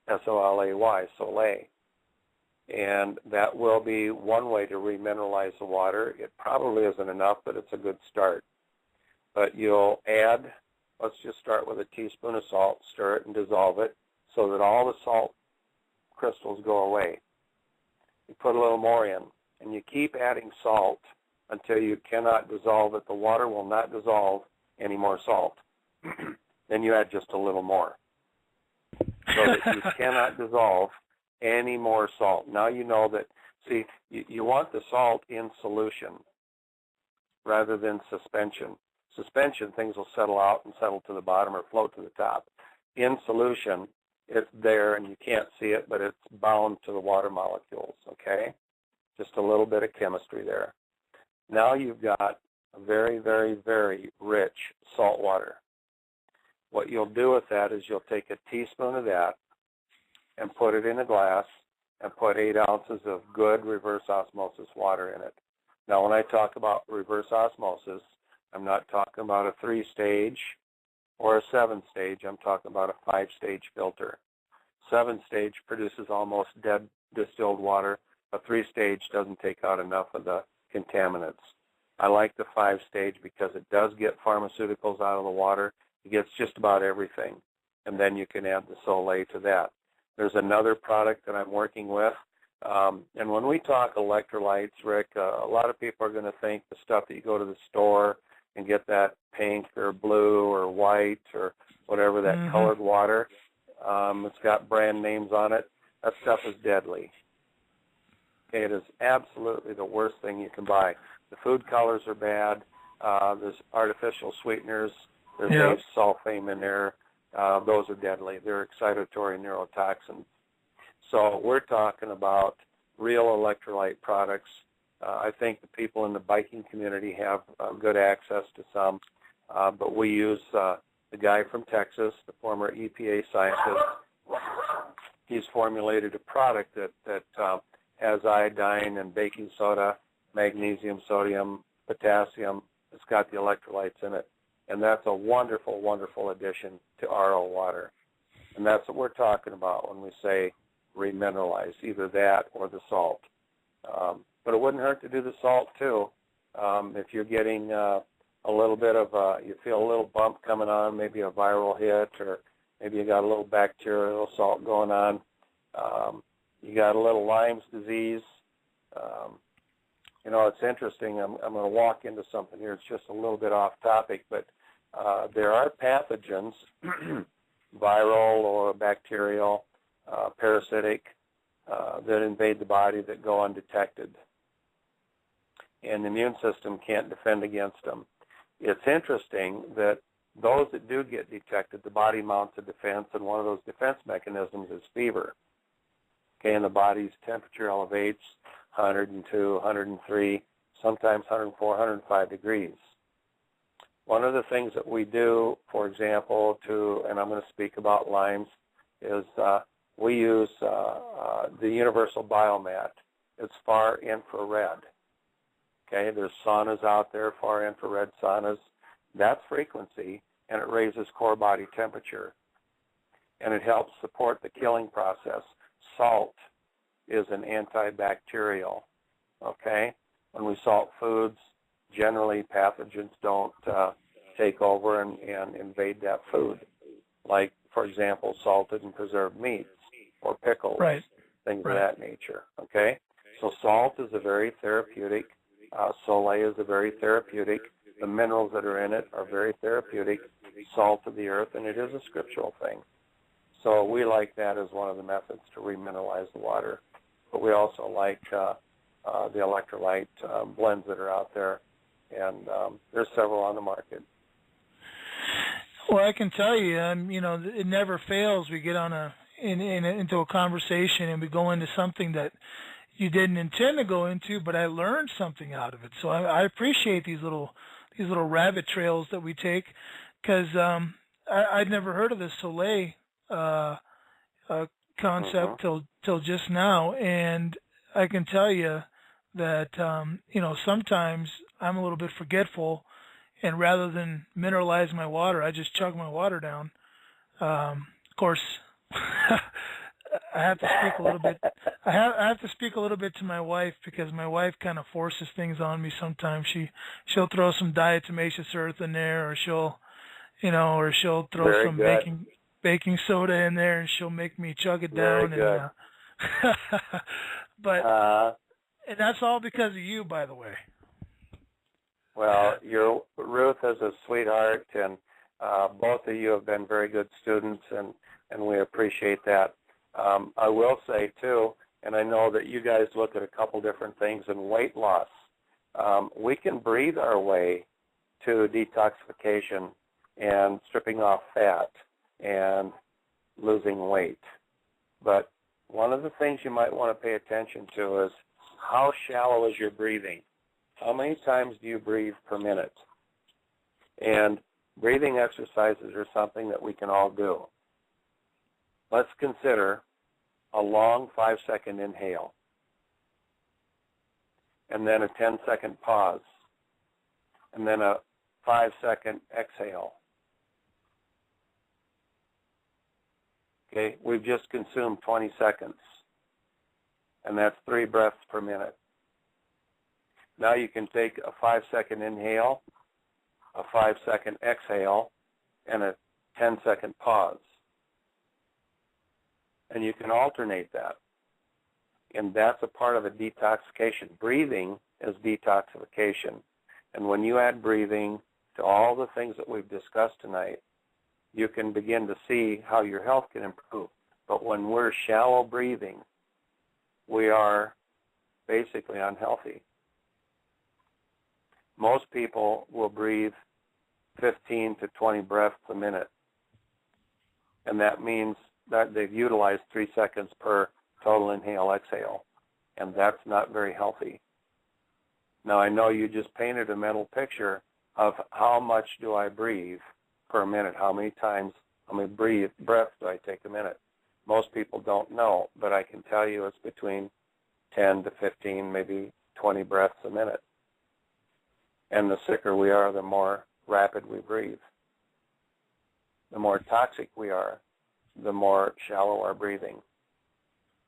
S-O-L-A-Y, Soleil. And that will be one way to remineralize the water. It probably isn't enough, but it's a good start. But you'll add, let's just start with a teaspoon of salt, stir it and dissolve it so that all the salt crystals go away. You put a little more in, and you keep adding salt until you cannot dissolve it. The water will not dissolve any more salt. Then you add just a little more so that you cannot dissolve any more salt. Now you know that, see, you want the salt in solution rather than suspension. Suspension, things will settle out and settle to the bottom or float to the top. In solution, it's there and you can't see it, but it's bound to the water molecules, okay? Just a little bit of chemistry there. Now you've got a very, very, very rich salt water. What you'll do with that is you'll take a teaspoon of that and put it in a glass and put 8 ounces of good reverse osmosis water in it. Now, when I talk about reverse osmosis, I'm not talking about a 3-stage or a 7-stage. I'm talking about a 5-stage filter. 7-stage produces almost dead distilled water. A 3-stage doesn't take out enough of the contaminants. I like the 5-stage because it does get pharmaceuticals out of the water. It gets just about everything. And then you can add the Soleil to that. There's another product that I'm working with. And when we talk electrolytes, Rick, a lot of people are going to think the stuff that you go to the store and get that pink or blue or white or whatever, that colored water. It's got brand names on it. That stuff is deadly. Okay, it is absolutely the worst thing you can buy. The food colors are bad. There's artificial sweeteners. There's sulfame in there. Those are deadly. They're excitatory neurotoxins. So we're talking about real electrolyte products. I think the people in the biking community have good access to some, but we use the guy from Texas, the former EPA scientist. He's formulated a product that has iodine and baking soda, magnesium, sodium, potassium. It's got the electrolytes in it. And that's a wonderful, wonderful addition to RO water. And that's what we're talking about when we say remineralize, either that or the salt. But it wouldn't hurt to do the salt, too. If you're getting a little bit of you feel a little bump coming on, maybe a viral hit, or maybe you got a little bacterial salt going on. You got a little Lyme's disease. It's interesting. I'm going to walk into something here. It's just a little bit off topic, but there are pathogens, viral or bacterial, parasitic, that invade the body that go undetected. And the immune system can't defend against them. It's interesting that those that do get detected, the body mounts a defense, and one of those defense mechanisms is fever. Okay, and the body's temperature elevates 102, 103, sometimes 104, 105 degrees. One of the things that we do, for example, and I'm going to speak about Lyme's, is we use the universal biomat. It's far infrared. Okay, there's saunas out there, far infrared saunas. That's frequency, and it raises core body temperature, and it helps support the killing process. Salt is an antibacterial. Okay, when we salt foods, generally pathogens don't take over and invade that food, like, for example, salted and preserved meats or pickles, right, things right. of that nature. Okay, so salt is a very therapeutic. Soleil is a very therapeutic. The minerals that are in it are very therapeutic. Salt of the earth, and it is a scriptural thing. So we like that as one of the methods to remineralize the water. But we also like the electrolyte blends that are out there, and there's several on the market. Well, I can tell you, it never fails. We get on into a conversation, and we go into something that you didn't intend to go into, but I learned something out of it. So I appreciate these little rabbit trails that we take, because I'd never heard of the Soleil concept till just now, and I can tell you that sometimes I'm a little bit forgetful, and rather than mineralize my water, I just chug my water down. Of course, I have to speak a little bit. I have to speak a little bit to my wife, because my wife kind of forces things on me sometimes. She'll throw some diatomaceous earth in there, or she'll throw Very some good. baking soda in there, and she'll make me chug it down. Very good. But and that's all because of you, by the way. Well, Ruth is a sweetheart, and both of you have been very good students, and we appreciate that. I will say, too, and I know that you guys look at a couple different things in weight loss. We can breathe our way to detoxification and stripping off fat and losing weight. But one of the things you might want to pay attention to is how shallow is your breathing? How many times do you breathe per minute? And breathing exercises are something that we can all do. Let's consider a long 5-second inhale, and then a 10-second pause, and then a 5-second exhale. Okay, we've just consumed 20 seconds, and that's 3 breaths per minute. Now you can take a 5-second inhale, a 5-second exhale, and a 10-second pause. And you can alternate that. And that's a part of a detoxification. Breathing is detoxification. And when you add breathing to all the things that we've discussed tonight, you can begin to see how your health can improve. But when we're shallow breathing, we are basically unhealthy. Most people will breathe 15 to 20 breaths a minute. And that means that they've utilized 3 seconds per total inhale-exhale. And that's not very healthy. Now, I know you just painted a mental picture of how much do I breathe per minute, how many breaths do I take a minute. Most people don't know, but I can tell you it's between 10 to 15, maybe 20 breaths a minute. And the sicker we are, the more rapid we breathe. The more toxic we are, the more shallow our breathing.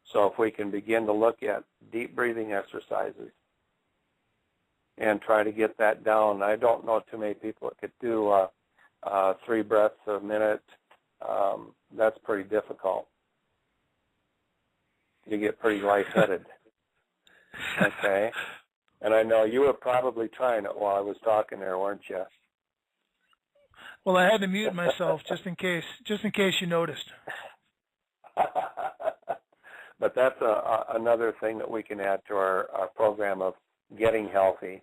So if we can begin to look at deep breathing exercises and try to get that down, I don't know too many people that could do 3 breaths a minute. That's pretty difficult. You get pretty lightheaded. Okay? And I know you were probably trying it while I was talking there, weren't you? Well, I had to mute myself just in case you noticed. But that's another thing that we can add to our program of getting healthy.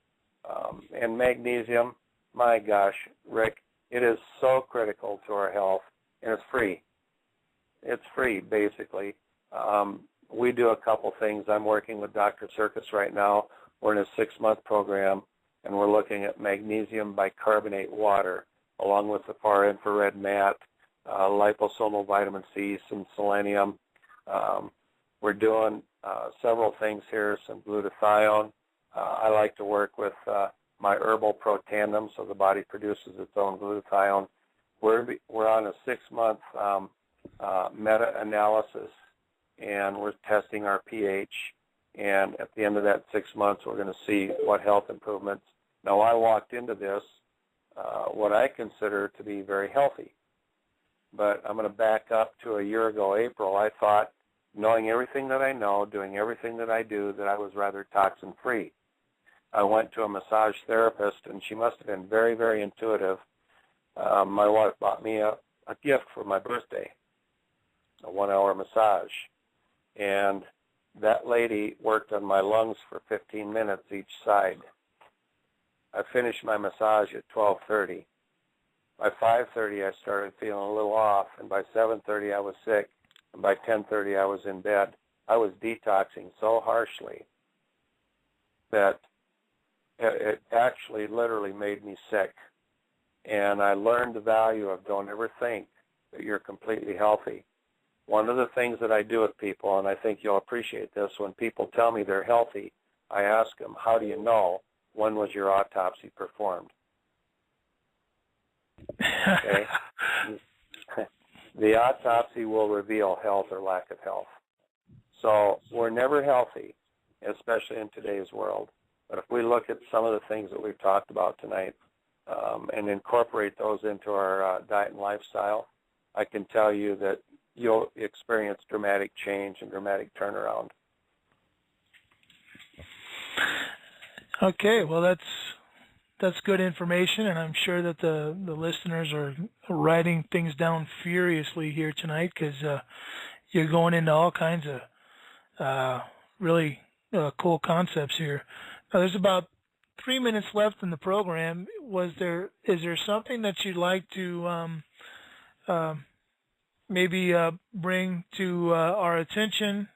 And magnesium, my gosh, Rick, it is so critical to our health, and it's free. It's free, basically. We do a couple things. I'm working with Dr. Circus right now. We're in a 6-month program, and we're looking at magnesium bicarbonate water, along with the far infrared mat liposomal vitamin C, some selenium. We're doing several things here, some glutathione. I like to work with my herbal protandem, so the body produces its own glutathione. We're on a 6-month meta-analysis, and we're testing our pH. And at the end of that 6 months, we're going to see what health improvements. Now, I walked into this what I consider to be very healthy. But I'm going to back up to a year ago, April. I thought, knowing everything that I know, doing everything that I do, that I was rather toxin-free. I went to a massage therapist, and she must have been very, very intuitive. My wife bought me a gift for my birthday, a 1-hour massage. And that lady worked on my lungs for 15 minutes each side. I finished my massage at 12:30. By 5:30, I started feeling a little off, and by 7:30, I was sick, and by 10:30, I was in bed. I was detoxing so harshly that it actually literally made me sick. And I learned the value of don't ever think that you're completely healthy. One of the things that I do with people, and I think you'll appreciate this, when people tell me they're healthy, I ask them, how do you know? When was your autopsy performed? Okay. The autopsy will reveal health or lack of health. So we're never healthy, especially in today's world. But if we look at some of the things that we've talked about tonight and incorporate those into our diet and lifestyle, I can tell you that you'll experience dramatic change and dramatic turnaround. Okay, well, that's good information, and I'm sure that the listeners are writing things down furiously here tonight, because you're going into all kinds of really cool concepts here. Now, there's about 3 minutes left in the program. Is there something that you'd like to maybe bring to our attention?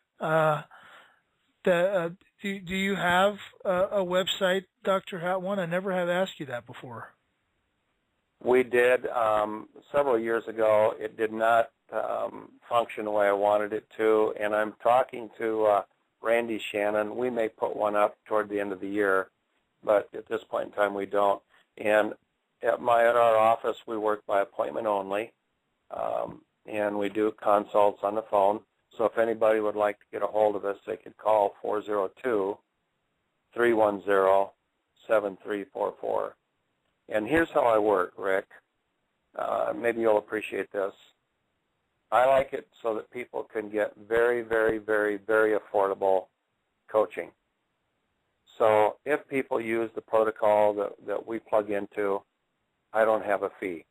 Do you have a website, Dr. Hatwan? I never have asked you that before. We did several years ago. It did not function the way I wanted it to, and I'm talking to Randy Shannon. We may put one up toward the end of the year, but at this point in time we don't. And at our office, we work by appointment only, and we do consults on the phone. So if anybody would like to get a hold of us, they could call 402-310-7344. And here's how I work, Rick. Maybe you'll appreciate this. I like it so that people can get very, very, very, very affordable coaching. So if people use the protocol that we plug into, I don't have a fee.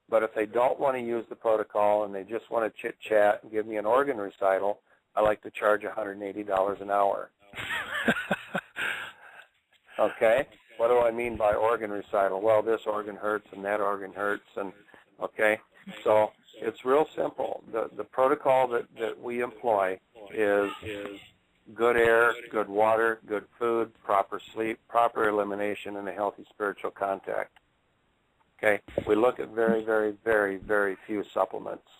But if they don't want to use the protocol and they just want to chit-chat and give me an organ recital, I like to charge $180 an hour. Okay? What do I mean by organ recital? Well, this organ hurts and that organ hurts, and okay? So it's real simple. The protocol that we employ is good air, good water, good food, proper sleep, proper elimination, and a healthy spiritual contact. Okay, we look at very, very, very, very few supplements.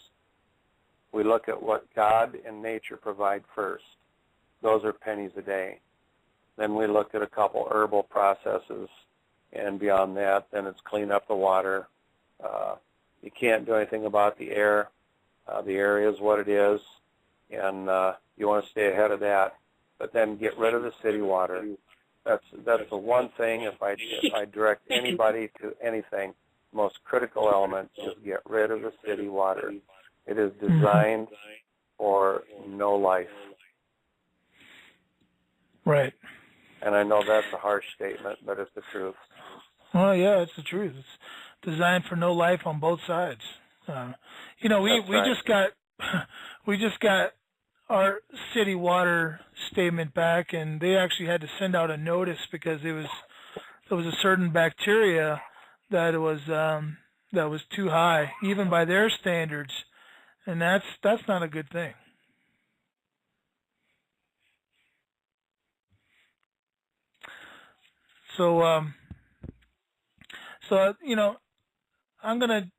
We look at what God and nature provide first. Those are pennies a day. Then we look at a couple herbal processes, and beyond that, then it's clean up the water. You can't do anything about the air. The air is what it is, and you want to stay ahead of that. But then get rid of the city water. That's the one thing. If I direct anybody to anything, most critical element is get rid of the city water. It is designed for no life. Right. And I know that's a harsh statement, but it's the truth. Well, yeah, it's the truth. It's designed for no life on both sides. We just got our city water statement back, and they actually had to send out a notice because there was a certain bacteria that was too high, even by their standards, and that's not a good thing. So I'm gonna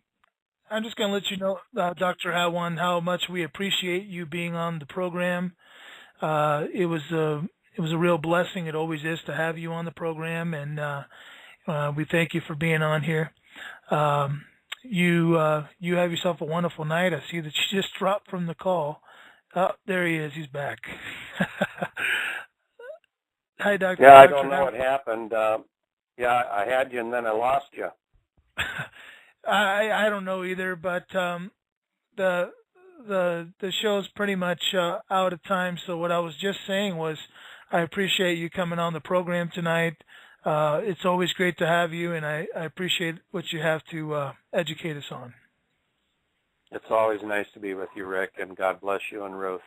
I'm just going to let you know, Dr. Hatwan, how much we appreciate you being on the program. It was a real blessing. It always is to have you on the program, and we thank you for being on here. You have yourself a wonderful night. I see that you just dropped from the call. Oh, there he is. He's back. Hi, Dr. Yeah, I don't know what happened. Yeah, I had you and then I lost you. I don't know either, but the show's pretty much out of time. So what I was just saying was, I appreciate you coming on the program tonight. It's always great to have you, and I appreciate what you have to educate us on. It's always nice to be with you, Rick, and God bless you and Ruth.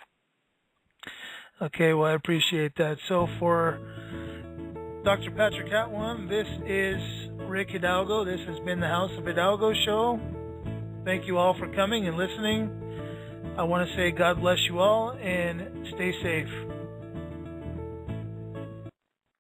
Okay, well, I appreciate that. So for Dr. Patrick Hatwan, this is Rick Hidalgo. This has been the House of Hidalgo show. Thank you all for coming and listening. I want to say God bless you all and stay safe.